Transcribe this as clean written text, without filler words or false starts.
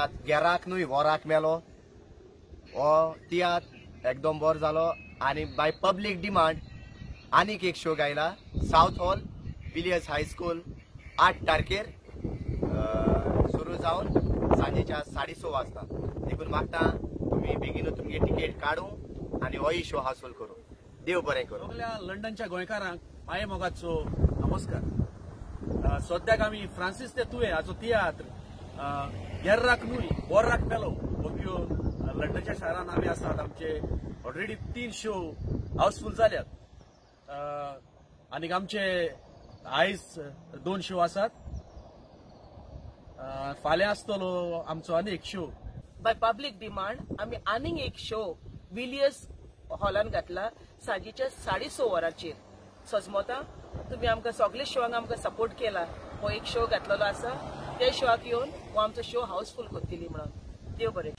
रात 11 न्हय वराक मेलो हो तियात्र एकदम बरो जालो आनी बाय पब्लीक डिमांड आनीक एक शो गायला साउथ हॉल विलियर्स हायस्कूल 8 तारखेर सुरू जावन सांजेच्या 6:30 वाजता देखून मागता तुम्ही बेगीन तुमगे तिकेट काढू आनी होय शो हासूल करू देव बरें करूं लंडनच्या गोंयकारांक पांये मोगाचो नमस्कार सद्याक आमी फ्रांसीस ते तुवें हाचो तियात्र 11 न्हय वराक मेलो हो लंडनच्या शारान आमी आसात आमचे ऑलरेडी 3 शो हाऊसफुल जाल्यात आनीक आमचे आयज 2 शो आसात फाल्यां आसतलो आमचो आनी एक शो बाय पब्लीक डिमांड आमी आनीक एक शो विलियर्स हॉलान घातला सांजेच्या 6:30 वरांचेर सजमोता तुम्ही आमकां सगळे शोक आमकां सपोर्ट केला हो एक शो घातलेलो आसा त्या शोक येवन हो आमचो शो हाऊसफुल करतली म्हणून देव बरें